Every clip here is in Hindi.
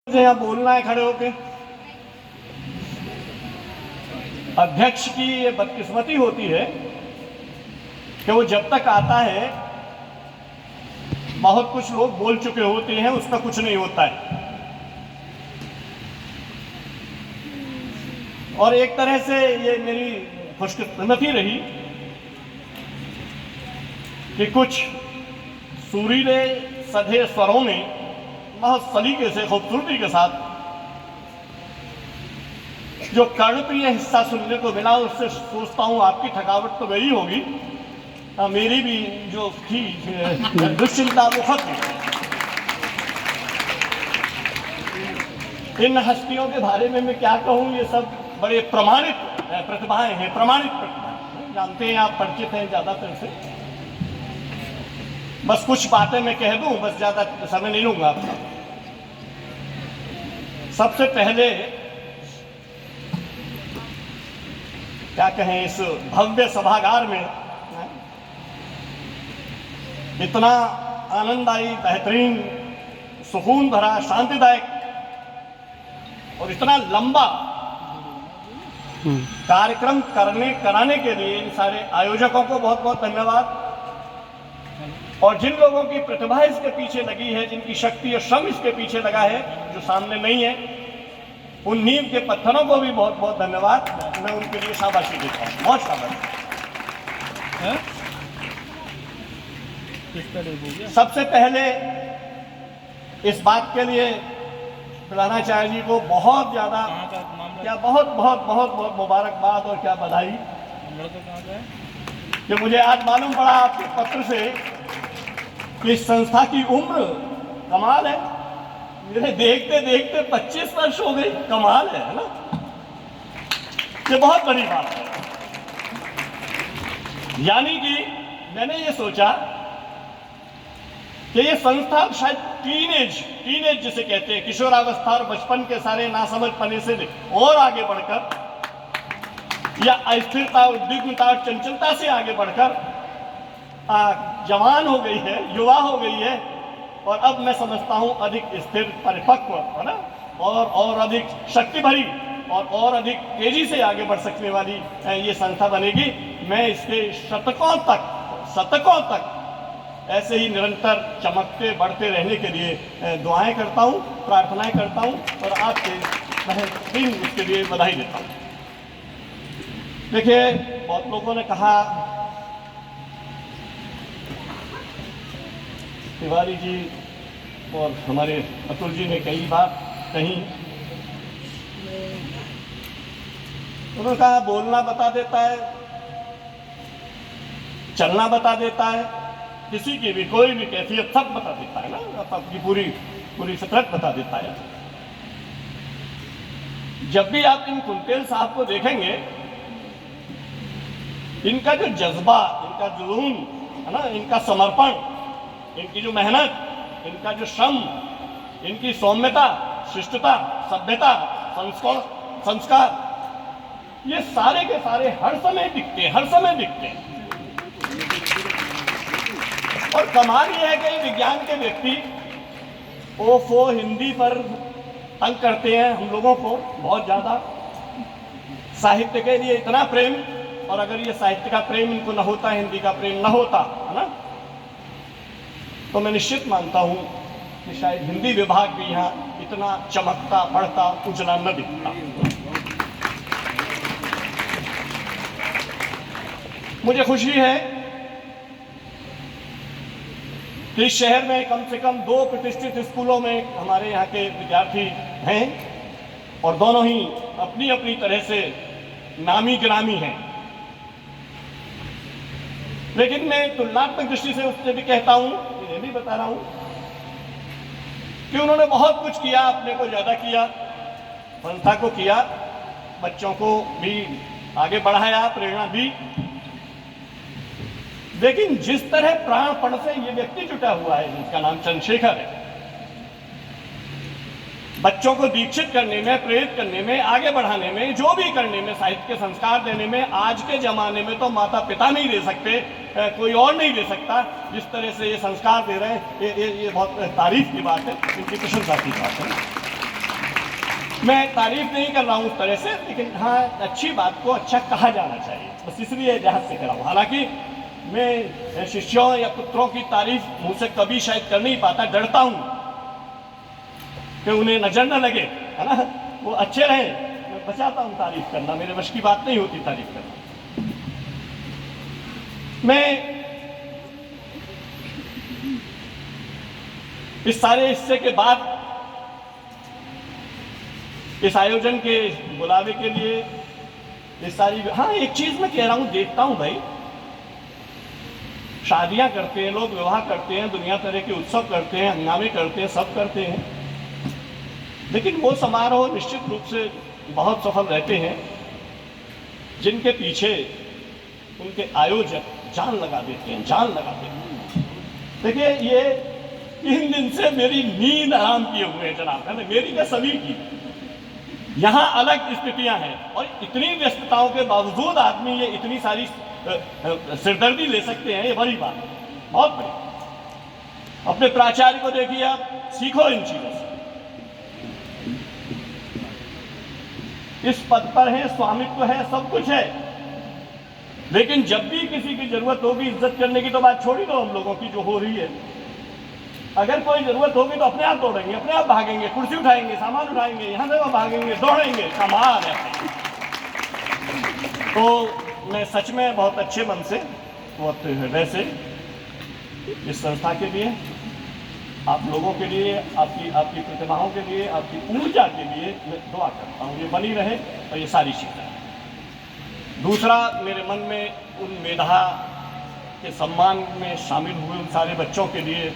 मुझे यहाँ बोलना है खड़े होके। अध्यक्ष की ये बदकिस्मती होती है कि वो जब तक आता है बहुत कुछ लोग बोल चुके होते हैं, उसका कुछ नहीं होता है। और एक तरह से ये मेरी खुशकिस्मती रही कि कुछ सुरीले सधे स्वरों में बहुत सलीके से, खूबसूरती के साथ जो कर्णप्रिय हिस्सा सुनने को मिला, उससे सोचता हूँ आपकी थकावट तो गई होगी, मेरी भी जो थी दुश्चिंता वो खत्म। इन हस्तियों के बारे में मैं क्या कहूँ, ये सब बड़े प्रमाणित प्रतिभाएं हैं, प्रमाणित प्रतिभाएं, जानते हैं आप, परिचित हैं ज़्यादातर से। बस कुछ बातें मैं कह दूं, बस ज़्यादा समय नहीं लूंगा आपका। सबसे पहले क्या कहें, इस भव्य सभागार में इतना आनंददायी, बेहतरीन, सुकून भरा, शांतिदायक और इतना लंबा कार्यक्रम कराने के लिए इन सारे आयोजकों को बहुत बहुत धन्यवाद। और जिन लोगों की प्रतिभा इसके पीछे लगी है, जिनकी शक्ति और श्रम इसके पीछे लगा है, जो सामने नहीं है, उन नींव के पत्थरों को भी बहुत बहुत धन्यवाद। मैं उनके लिए शाबाशी देता हूँ, बहुत शाबाशी। सबसे पहले इस बात के लिए प्रधानाचार्य जी को बहुत ज़्यादा, क्या बहुत बहुत बहुत बहुत मुबारकबाद और क्या बधाई कि मुझे आज मालूम पड़ा आपके पत्र से कि इस संस्था की उम्र कमाल है। मेरे देखते देखते 25 वर्ष हो गई, कमाल है ना। ये बहुत बड़ी बात है। यानी कि मैंने ये सोचा कि ये संस्था शायद टीनेज जिसे कहते हैं, किशोरावस्था और बचपन के सारे नासमझपने से और आगे बढ़कर, या अस्थिरता, उद्विग्नता और चंचलता से आगे बढ़कर जवान हो गई है, युवा हो गई है, और अब मैं समझता हूं अधिक स्थिर, परिपक्व, है ना, और अधिक शक्ति भरी और अधिक तेजी से आगे बढ़ सकने वाली ये संस्था बनेगी। मैं इसके शतकों तक ऐसे ही निरंतर चमकते बढ़ते रहने के लिए दुआएं करता हूं, प्रार्थनाएं करता हूं, और आपके बेहतरीन इसके लिए बधाई देता हूं। देखिए, बहुत लोगों ने कहा, तिवारी जी और हमारे अतुल जी ने कई बार कही, उन्होंने कहा बोलना बता देता है, चलना बता देता है, किसी की भी कोई भी कैफियत सब बता देता है ना, आपकी पूरी फितरत बता देता है। जब भी आप इन कुंतेल साहब को देखेंगे, इनका जो जज्बा, इनका जुनून है ना, इनका समर्पण, इनकी जो मेहनत, इनका जो श्रम, इनकी सौम्यता, शिष्टता, सभ्यता, संस्कार, ये सारे के सारे हर समय दिखते हैं। और कमाल ये है कि विज्ञान के व्यक्ति ओफो हिंदी पर तंग करते हैं हम लोगों को बहुत ज़्यादा, साहित्य के लिए इतना प्रेम, और अगर ये साहित्य का प्रेम इनको न होता, हिंदी का प्रेम न होता, है ना, तो मैं निश्चित मानता हूं कि शायद हिंदी विभाग भी यहाँ इतना चमकता, बढ़ता, उजला न दिखता। मुझे खुशी है कि इस शहर में कम से कम 2 प्रतिष्ठित स्कूलों में हमारे यहाँ के विद्यार्थी हैं, और दोनों ही अपनी अपनी तरह से नामी गिरामी हैं। लेकिन मैं तुलनात्मक दृष्टि से उससे भी कहता हूं, ये भी बता रहा हूं कि उन्होंने बहुत कुछ किया, अपने को ज्यादा किया, संस्था को किया, बच्चों को भी आगे बढ़ाया, प्रेरणा दी। लेकिन जिस तरह प्राणपण से ये व्यक्ति जुटा हुआ है, जिसका नाम चंद्रशेखर है, बच्चों को दीक्षित करने में, प्रेरित करने में, आगे बढ़ाने में, जो भी करने में, साहित्य के संस्कार देने में, आज के जमाने में तो माता पिता नहीं दे सकते, कोई और नहीं दे सकता। जिस तरह से ये संस्कार दे रहे हैं, ये बहुत तारीफ की बात है, इनकी प्रशंसा की बात है। मैं तारीफ नहीं कर रहा हूँ उस तरह से, लेकिन हाँ अच्छी बात को अच्छा कहा जाना चाहिए, बस इसलिए लिहाज से कर रहा हूँ। हालांकि मैं शिष्यों या पुत्रों की तारीफ मुझसे कभी शायद कर नहीं पाता, डरता हूँ कि उन्हें नजर न लगे, है ना, वो अच्छे रहे, मैं बचाता हूँ तारीफ करना, मेरे वश की बात नहीं होती तारीफ करना। मैं इस सारे हिस्से के बाद इस आयोजन के बुलावे के लिए ये सारी, हाँ एक चीज मैं कह रहा हूं, देखता हूं भाई, शादियां करते हैं लोग, विवाह करते हैं, दुनिया तरह के उत्सव करते हैं, हंगामे करते हैं, सब करते हैं, लेकिन वो समारोह निश्चित रूप से बहुत सफल रहते हैं जिनके पीछे उनके आयोजक जान लगा देते हैं, जान लगा देते हैं। देखिए ये 3 दिन से मेरी नींद आराम किए हुए हैं जनाब, है ना, मेरी क्या सभी की। यहाँ अलग स्थितियां हैं और इतनी व्यस्तताओं के बावजूद आदमी ये इतनी सारी सिरदर्दी ले सकते हैं, ये बड़ी बात है, बहुत बड़ी। अपने प्राचार्य को देखिए आप, सीखो इन चीजों से। इस पद पर है, स्वामित्व है, सब कुछ है, लेकिन जब भी किसी की जरूरत होगी, इज्जत करने की तो बात छोड़ ही दो हम लोगों की जो हो रही है, अगर कोई जरूरत होगी तो अपने आप दौड़ेंगे, अपने आप भागेंगे, कुर्सी उठाएंगे, सामान उठाएंगे, यहां से वहां भागेंगे, दौड़ेंगे, कमाल है। तो मैं सच में बहुत अच्छे मन से, बहुत हृदय से इस संस्था के लिए, आप लोगों के लिए, आपकी प्रतिभाओं के लिए, आपकी ऊर्जा के लिए मैं दुआ करता हूँ, ये बनी रहे और ये सारी चीजें। दूसरा, मेरे मन में उन मेधा के सम्मान में शामिल हुए उन सारे बच्चों के लिए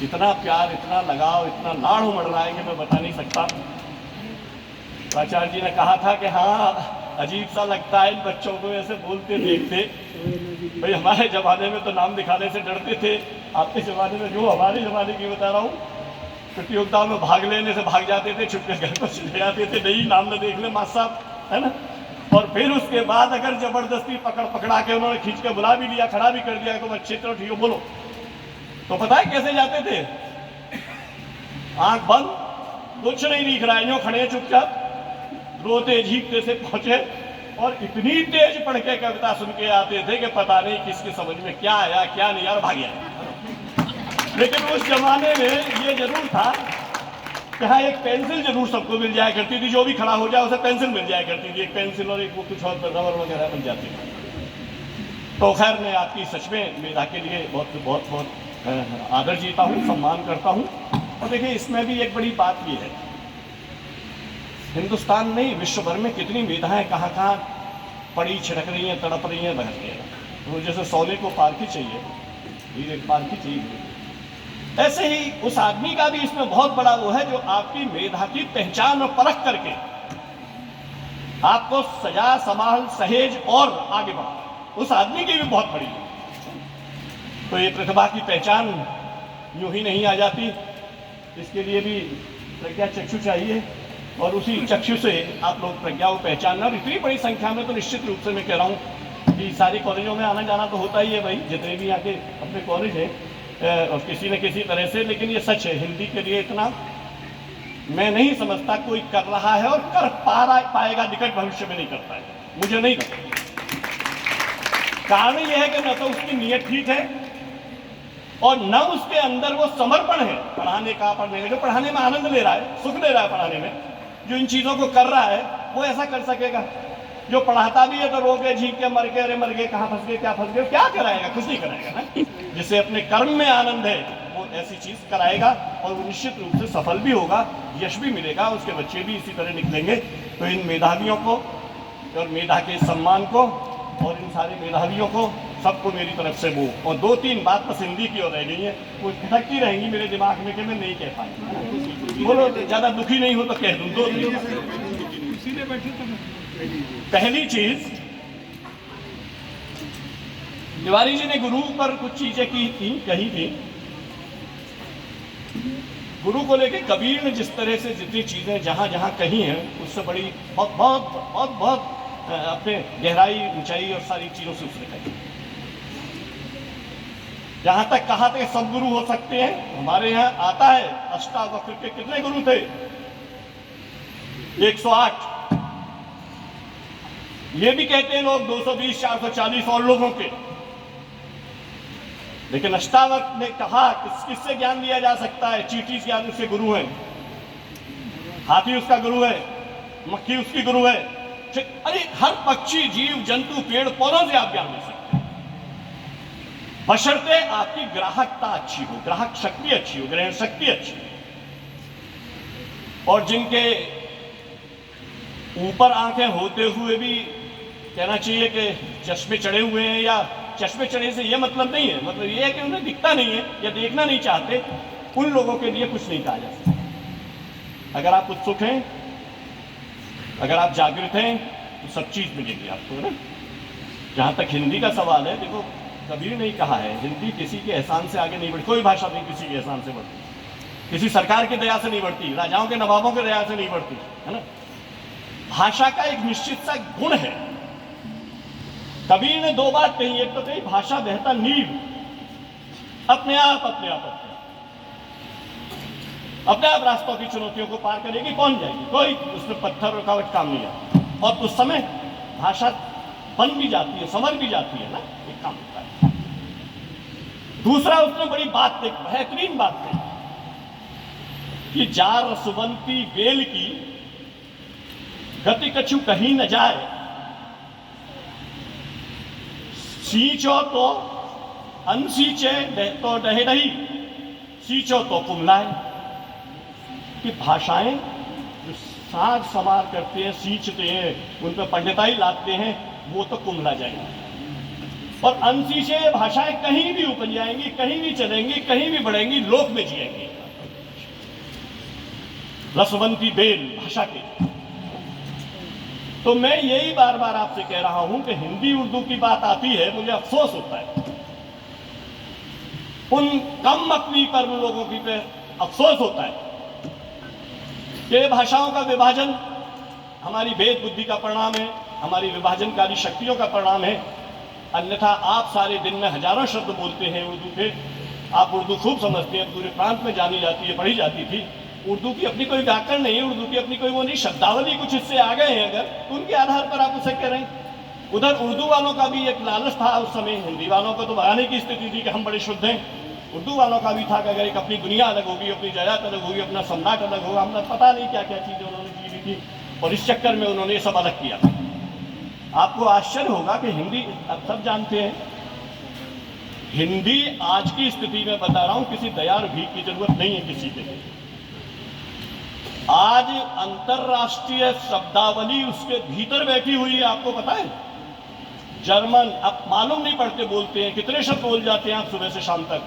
इतना प्यार, इतना लगाव, इतना लाड़ उमड़ रहा है कि मैं बता नहीं सकता। प्राचार्य जी ने कहा था कि हाँ अजीब सा लगता है इन बच्चों को ऐसे बोलते देखते, भाई हमारे ज़माने में तो नाम दिखाने से डरते थे, आपके ज़माने में, जो हमारे ज़माने की बता रहा हूँ, प्रतियोगिताओं में भाग लेने से भाग जाते थे, छुट्टे घर को चले जाते थे, नहीं नाम न देख ले मास्टर साहब, है ना। और फिर उसके बाद अगर जबरदस्ती पकड़ा के उन्होंने खींच के बुला भी लिया, खड़ा भी कर दिया, तो अच्छे तरह ठीक हो बोलो, तो पता है कैसे जाते थे? आंख बंद, कुछ नहीं दिख रहा है, यूं खड़े चुपचाप, रोते झीकते से पहुंचे और इतनी तेज पढ़ के कविता सुन के आते थे कि पता नहीं किसके समझ में क्या आया क्या नहीं यार, भाग गया। लेकिन उस जमाने में ये जरूर था कि हाँ एक पेंसिल जरूर सबको मिल जाया करती थी, जो भी खड़ा हो जाए उसे पेंसिल मिल जाया करती थी, एक पेंसिल और एक वो कुछ और रबर वगैरह मिल जाती थी। तो खैर मैं आपकी सच में मेधा के लिए बहुत बहुत बहुत आदर जीता हूँ, सम्मान करता हूँ। और देखिए इसमें भी एक बड़ी बात ये है, हिंदुस्तान नहीं विश्व भर में कितनी मेधाएं कहाँ कहाँ पड़ी छिड़क रही हैं, तड़प रही हैं, बहक रही हैं। तो जैसे सोने को पारखी चाहिए, हीरे पारखी चाहिए, ऐसे ही उस आदमी का भी इसमें बहुत बड़ा वो है जो आपकी मेधा की पहचान और परख करके आपको सजा संभाल सहेज और आगे बढ़ा, उस आदमी की भी बहुत बड़ी है। तो ये प्रतिभा की पहचान यूं ही नहीं आ जाती, इसके लिए भी प्रज्ञा चक्षु चाहिए और उसी चक्षु से आप लोग प्रज्ञा को पहचानना। और इतनी बड़ी संख्या में तो निश्चित रूप से मैं कह रहा हूँ कि सारी कॉलेजों में आना जाना तो होता ही है भाई, जितने भी यहाँ के अपने कॉलेज हैं, और किसी न किसी तरह से, लेकिन ये सच है हिंदी के लिए इतना मैं नहीं समझता कोई कर रहा है और कर पाएगा निकट भविष्य में नहीं करता है, मुझे नहीं लगता। कारण यह है कि न तो उसकी नीयत ठीक है और न उसके अंदर वो समर्पण है पढ़ाने का, पढ़ने का, जो पढ़ाने में आनंद ले रहा है, सुख ले रहा है पढ़ाने में, जो इन चीजों को कर रहा है वो ऐसा कर सकेगा। जो पढ़ाता भी है तो रो के झीक के मर के, अरे मर गए, कहाँ फंस गए, क्या फंस गए, क्या कराएगा, कुछ नहीं कराएगा ना। जिसे अपने कर्म में आनंद है वो ऐसी चीज कराएगा और वो निश्चित रूप से सफल भी होगा, यश भी मिलेगा, उसके बच्चे भी इसी तरह निकलेंगे। तो इन मेधावियों को और मेधा के सम्मान को और इन सारे मेधावियों को सबको मेरी तरफ से वो, और 2-3 बात बस हिंदी की ओर रह गई है, वो खटकती रहेंगी मेरे दिमाग में कि मैं नहीं कह पाई। बोलो ज्यादा दुखी नहीं हो तो कह दूं 2-3। पहली चीज, तिवारी जी ने गुरु पर कुछ चीजें कही थी। गुरु को लेके कबीर ने जिस तरह से जितनी चीजें जहां जहां कही हैं, उससे बड़ी बहुत बहुत बहुत बहुत अपने गहराई, ऊंचाई और सारी चीजों से उसने कही। जहां तक कहा था सब गुरु हो सकते हैं, हमारे यहाँ आता है अष्टावक्र के कितने गुरु थे, 108, ये भी कहते हैं लोग 220, 440 और लोगों के। लेकिन अष्टावक्र ने कहा किससे ज्ञान लिया जा सकता है? चींटी ज्ञान उसके गुरु है, हाथी उसका गुरु है, मक्खी उसकी गुरु है। अरे हर पक्षी, जीव जंतु, पेड़ पौधों से आप ज्ञान ले सकते हैं, बशर्ते आपकी ग्राहकता अच्छी हो, ग्राहक शक्ति अच्छी हो, ग्रहण शक्ति अच्छी हो। और जिनके ऊपर आंखें होते हुए भी कहना चाहिए कि चश्मे चढ़े हुए हैं, या चश्मे चढ़े से यह मतलब नहीं है, मतलब यह है कि उन्हें दिखता नहीं है या देखना नहीं चाहते, उन लोगों के लिए कुछ नहीं कहा जा सकता। अगर आप उत्सुक हैं, अगर आप जागृत हैं, तो सब चीज मिलेगी आपको ना। जहां तक हिंदी का सवाल है, देखो कबीर ने कहा है, हिंदी किसी के एहसान से आगे नहीं बढ़ती, कोई भाषा नहीं किसी के एहसान से बढ़ती, किसी सरकार की दया से नहीं बढ़ती, राजाओं के नवाबों के दया से नहीं बढ़ती, है ना। भाषा का एक निश्चित सा गुण है। कबीर ने दो बात कही, एक तो कही भाषा बहता नीर, अपने आप रास्तों की चुनौतियों को पार करेगी, कौन जाएगी, कोई उसमें पत्थर रुकावट काम नहीं आता। और उस समय भाषा बन भी जाती है, संवर भी जाती है ना, एक काम होता है। दूसरा उसने बड़ी बात, एक बेहतरीन बात कही कि जार सुबंती बेल की गति कछु कहीं न जाए, सींचो तो अनसींचे तो डहे नहीं, सींचो तो कुमलाए। कि भाषाएं जो साज समार करते हैं, सींचते हैं, उन पर पंडिताई लाते हैं, वो तो कुमला जाएंगी। और अनसींचे भाषाएं कहीं भी उपज जाएंगी, कहीं भी चलेंगी, कहीं भी बढ़ेंगी, लोक में जिएंगी। रसवंती बेल भाषा के। तो मैं यही बार बार आपसे कह रहा हूं कि हिंदी उर्दू की बात आती है, मुझे अफसोस होता है, उन कम अक्ली कर्म लोगों की पे अफसोस होता है कि भाषाओं का विभाजन हमारी भेद बुद्धि का परिणाम है, हमारी विभाजनकारी शक्तियों का परिणाम है। अन्यथा आप सारे दिन में हजारों शब्द बोलते हैं उर्दू के, आप उर्दू खूब समझते हैं, पूरे प्रांत में जानी जाती है, पढ़ी जाती थी। उर्दू की अपनी कोई व्याकरण नहीं है, उर्दू की अपनी कोई वो नहीं, शब्दावली कुछ हिस्से आ गए हैं अगर, तो उनके आधार पर आप उसे कह रहे हैं। उधर उर्दू वालों का भी एक लालच था उस समय, हिंदी वालों को तो बयाने की स्थिति थी कि हम बड़े शुद्ध हैं। उर्दू वालों का भी था कि अगर एक अपनी दुनिया अलग होगी, अपनी जायदाद अलग होगी, अपना सम्राट अलग होगा, हमने पता नहीं क्या क्या चीजें उन्होंने की हुई थी, और इस चक्कर में उन्होंने ये सब अलग किया। आपको आश्चर्य होगा कि हिंदी, अब सब जानते हैं, हिंदी आज की स्थिति में बता रहा हूं, किसी दया और भीख की जरूरत नहीं है किसी के लिए। आज अंतरराष्ट्रीय शब्दावली उसके भीतर बैठी हुई है, आपको पता है। जर्मन, अब मालूम नहीं पड़ते बोलते हैं, कितने शब्द बोल जाते हैं आप सुबह से शाम तक,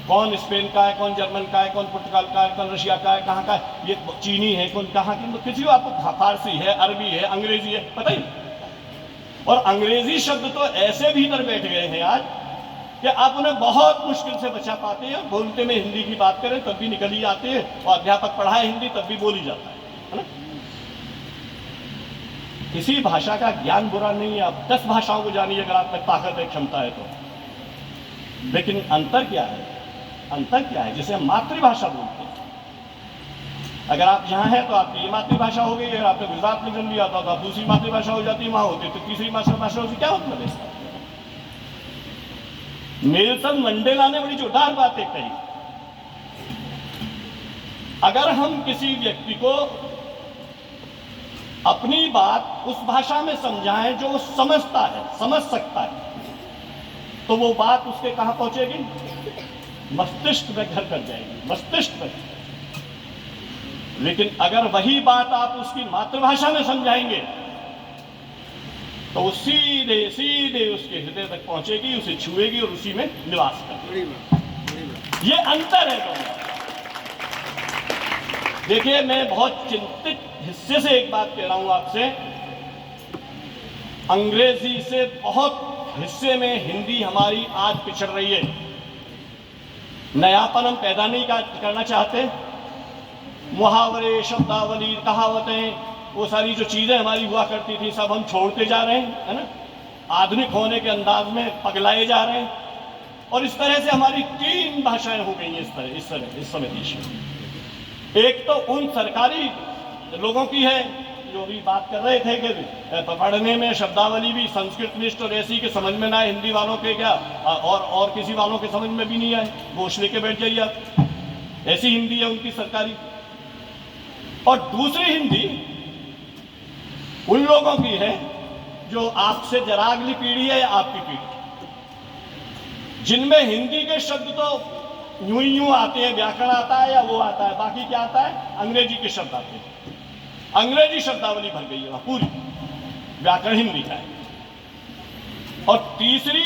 कौन स्पेन का है, कौन जर्मन का है, कौन पुर्तगाल का है, कौन रशिया का है, कहाँ का है, ये चीनी है, कौन कहाँ की, किसी को आपको फारसी है, अरबी है, अंग्रेजी है, पता ही। और अंग्रेजी शब्द तो ऐसे भीतर बैठ गए हैं आज कि आप उन्हें बहुत मुश्किल से बचा पाते हैं। बोलते में हिंदी की बात करें तब भी निकल ही जाते हैं, और अध्यापक पढ़ाए हिंदी तब भी बोली जाता है ना। किसी भाषा का ज्ञान बुरा नहीं है, आप 10 भाषाओं को जानिए अगर आप में ताकत है, क्षमता है तो। लेकिन अंतर क्या है? अंतर क्या है? जिसे हम मातृभाषा बोलते हैं। अगर आप यहाँ हैं तो आपकी ये मातृभाषा हो गई, अगर आपने गुजरात में जन्म लिया था तो आप दूसरी मातृभाषा हो जाती है, वहां होती तो तीसरी मातृभाषा होती। क्या मतलब है इसका? नेल्सन मंडेला ने बड़ी जोरदार बात एक कही, अगर हम किसी व्यक्ति को अपनी बात उस भाषा में समझाएं जो वो समझता है, समझ सकता है, तो वो बात उसके कहां पहुंचेगी? मस्तिष्क में घर कर जाएगी, मस्तिष्क में। लेकिन अगर वही बात आप उसकी मातृभाषा में समझाएंगे तो वो सीधे सीधे उसके हृदय तक पहुंचेगी, उसे छुएगी और उसी में निवास करेगी। ये अंतर है दोनों। देखिए, मैं बहुत चिंतित हिस्से से एक बात कह रहा हूं आपसे, अंग्रेजी से बहुत हिस्से में हिंदी हमारी आज पिछड़ रही है। नयापन हम पैदा नहीं करना चाहते, मुहावरे, शब्दावली, कहावतें, वो सारी जो चीजें हमारी हुआ करती थी सब हम छोड़ते जा रहे हैं, है ना। आधुनिक होने के अंदाज में पगलाए जा रहे हैं, और इस तरह से हमारी 3 भाषाएं हो गई हैं इस समय देश में। एक तो उन सरकारी लोगों की है, जो भी बात कर रहे थे कि पढ़ने में शब्दावली भी संस्कृत निष्ठ और ऐसी के समझ में ना आए, हिंदी वालों के क्या और किसी वालों के समझ में भी नहीं आए, गोश लेके बैठ जाइए आप, ऐसी हिंदी है उनकी सरकारी। और दूसरी हिंदी उन लोगों की है जो आपसे जरा अगली पीढ़ी है या आपकी पीढ़ी, जिनमें हिंदी के शब्द तो यूं ही यूं आते हैं, व्याकरण आता है या वो आता है, बाकी क्या आता है, अंग्रेजी के शब्द आते हैं, अंग्रेजी शब्दावली भर गई है वहां पूरी, व्याकरण हिंदी का है। और तीसरी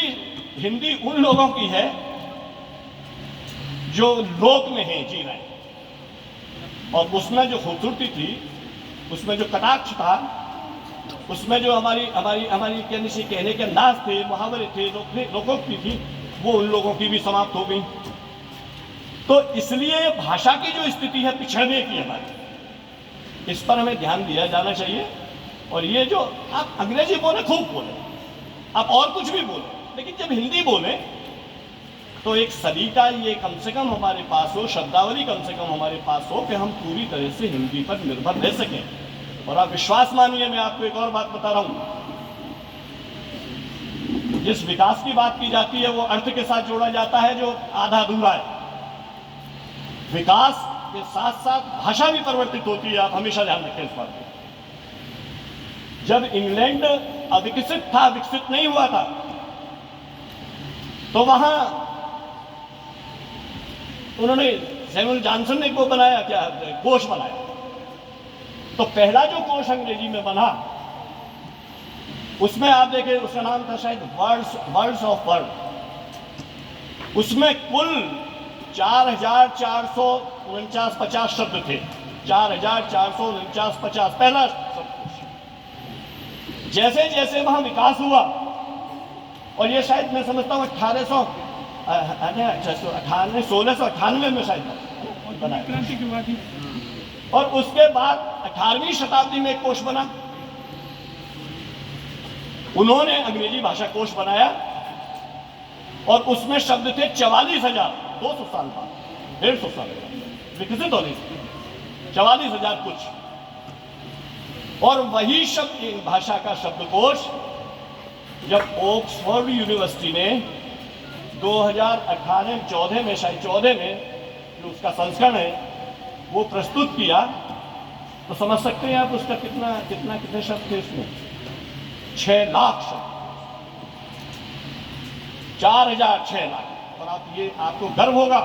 हिंदी उन लोगों की है जो लोक में है, जी रहे हैं, और उसमें जो खूबसूरती थी, उसमें जो कटाक्ष था, उसमें जो हमारी हमारी हमारी कहने के अंदाज थे, मुहावरे थे, लोकोक्ति थी, वो उन लोगों की भी समाप्त हो गई। तो इसलिए भाषा की जो स्थिति है पिछड़ने की हमारी, इस पर हमें ध्यान दिया जाना चाहिए। और ये जो आप अंग्रेजी बोले खूब बोले, आप और कुछ भी बोले, लेकिन जब हिंदी बोले तो एक सलीका ये कम से कम हमारे पास हो, शब्दावली कम से कम हमारे पास हो कि हम पूरी तरह से हिंदी पर निर्भर रह सकें। और आप विश्वास मानिए, मैं आपको एक और बात बता रहा हूं, जिस विकास की बात की जाती है वो अर्थ के साथ जोड़ा जाता है जो आधा अधूरा है। विकास के साथ साथ भाषा भी परिवर्तित होती है, आप हमेशा ध्यान रखें इस बात को। जब इंग्लैंड अविकसित था, विकसित नहीं हुआ था, तो वहां उन्होंने सैमुअल जॉनसन ने वो बनाया, क्या कोश बनाया। तो पहला जो कोश अंग्रेजी में बना, उसमें आप देखें, उसका नाम था शायद वर्ड्स ऑफ वर्ड। उसमें कुल 4449 शब्द थे, 4449 पहला शब्द। जैसे जैसे वहां विकास हुआ, और ये शायद मैं समझता हूँ 1698 में शायद बनाया, क्रांति की बात। और उसके बाद 18वीं शताब्दी में एक कोश बना, उन्होंने अंग्रेजी भाषा कोश बनाया, और उसमें शब्द थे 44,000, 200 साल बाद, 150 साल विकसित होने से 44,000 कुछ। और वही शब्द, भाषा का शब्दकोश जब ऑक्सफोर्ड यूनिवर्सिटी ने 2014 में शायद 14 में जो उसका संस्करण है वो प्रस्तुत किया, तो समझ सकते हैं आप उसका कितने शब्द थे इसमें, 6 लाख शब्द, 6 लाख। और आपको गर्व होगा,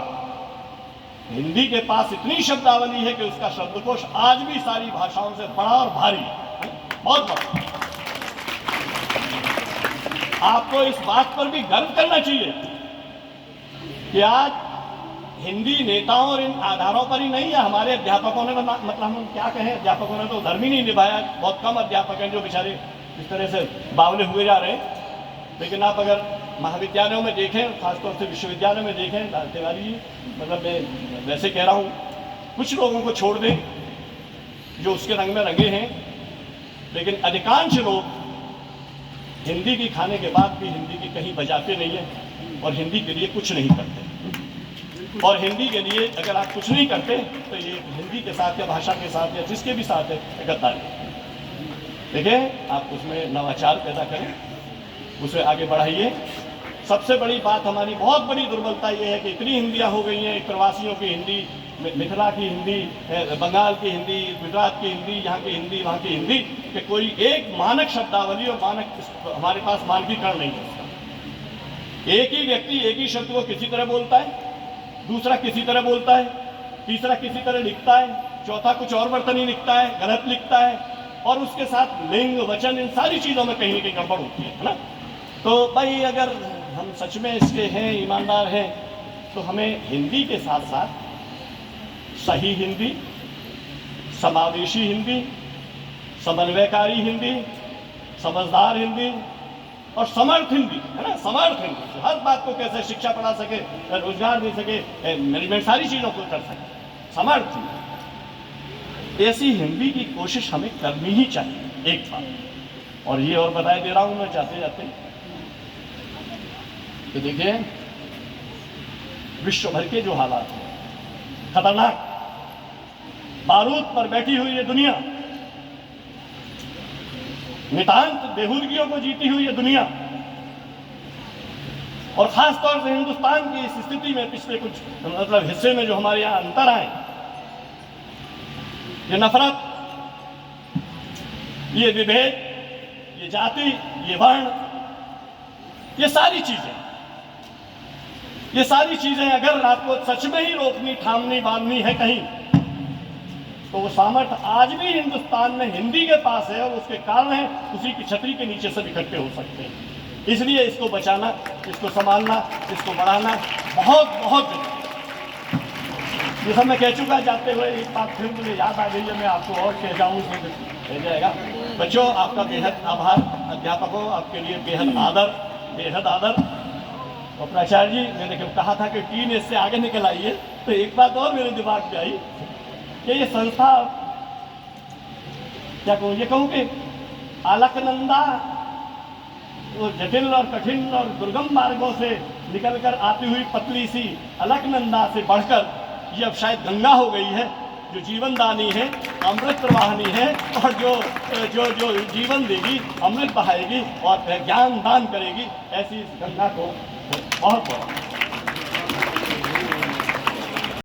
हिंदी के पास इतनी शब्दावली है कि उसका शब्दकोश आज भी सारी भाषाओं से बड़ा और भारी है, बहुत बड़ा। आपको इस बात पर भी गर्व करना चाहिए कि आज हिंदी नेताओं और इन आधारों पर ही नहीं है, हमारे अध्यापकों ने, मतलब हम क्या कहें, अध्यापकों ने तो धर्म ही नहीं निभाया। बहुत कम अध्यापक हैं जो बेचारे इस तरह से बावले हुए जा रहे हैं। लेकिन आप अगर महाविद्यालयों में देखें, खासतौर से विश्वविद्यालय में देखें, तिवारी जी, मतलब मैं वैसे कह रहा हूँ, कुछ लोगों को छोड़ दें जो उसके रंग में रंगे हैं, लेकिन अधिकांश लोग हिंदी की खाने के बाद भी हिंदी की कहीं बजाते नहीं है, और हिंदी के लिए कुछ नहीं करते। और हिंदी के लिए अगर आप कुछ नहीं करते तो ये हिंदी के साथ या भाषा के साथ या जिसके भी साथ है गद्दारी। देखिए, आप उसमें नवाचार पैदा करें, उसे आगे बढ़ाइए। सबसे बड़ी बात, हमारी बहुत बड़ी दुर्बलता ये है कि इतनी हिंदियाँ हो गई हैं, प्रवासियों की हिंदी, मिथिला की हिंदी, बंगाल की हिंदी, गुजरात की हिंदी, यहाँ की हिंदी, वहाँ की हिंदी, कि कोई एक मानक शब्दावली और मानक हमारे पास मानकीकरण नहीं है उसका। एक ही व्यक्ति एक ही शब्द को किसी तरह बोलता है, दूसरा किसी तरह बोलता है, तीसरा किसी तरह लिखता है, चौथा कुछ और बर्तनी लिखता है, गलत लिखता है, और उसके साथ लिंग, वचन, इन सारी चीज़ों में कहीं न कहीं गड़बड़ होती है ना। तो भाई, अगर हम सच में इसके हैं, ईमानदार हैं, तो हमें हिंदी के साथ साथ सही हिंदी, समावेशी हिंदी, समन्वयकारी हिंदी, समझदार हिंदी और समर्थ हिंदी, है ना, समर्थ हिंदी, हर बात को कैसे शिक्षा पढ़ा सके, रोजगार दे सके, मैनेजमेंट, सारी चीज़ों को कर सके, समर्थ हिंदी। ऐसी हिंदी की कोशिश हमें करनी ही चाहिए, एक बात। और ये और बताए दे रहा हूँ मैं जाते जाते कि देखिए, विश्व भर के जो हालात हैं खतरनाक, बारूद पर बैठी हुई ये दुनिया, नितांत बेहूदगियों को जीती हुई ये दुनिया, और खास तौर से हिंदुस्तान की इस स्थिति में पिछले कुछ मतलब हिस्से में जो हमारे यहाँ अंतर आए, ये नफरत, ये विभेद, ये जाति, ये वर्ण, ये सारी चीजें अगर आपको सच में ही रोकनी, थामनी, बांधनी है कहीं, तो वो सामर्थ्य आज भी हिंदुस्तान में हिंदी के पास है, और उसके कारण है उसी की छतरी के नीचे सब इकट्ठे हो सकते हैं। इसलिए इसको बचाना, इसको संभालना, इसको बढ़ाना बहुत बहुत जरूरी है। ये सब मैं कह चुका, जाते हुए एक बात फिर मुझे याद आ गई है, मैं आपको और कह जाऊँ, कह जाएगा। बच्चों, आपका बेहद आभार, अध्यापकों आपके लिए बेहद आदर। और प्राचार्य जी, मैंने क्यों कहा था कि टीन इससे आगे निकल आई है, तो एक बात और मेरे दिमाग में आई कि ये संस्था, क्या कहूँ, ये कहूँ कि अलकनंदा, वो जटिल और कठिन और दुर्गम मार्गों से निकलकर आती हुई पतली सी अलकनंदा से बढ़कर ये अब शायद गंगा हो गई है, जो जीवनदानी है, अमृत प्रवाहिनी है, और जो जीवन देगी, अमृत बहाएगी और ज्ञान दान करेगी, ऐसी इस गंगा को बहुत बहुत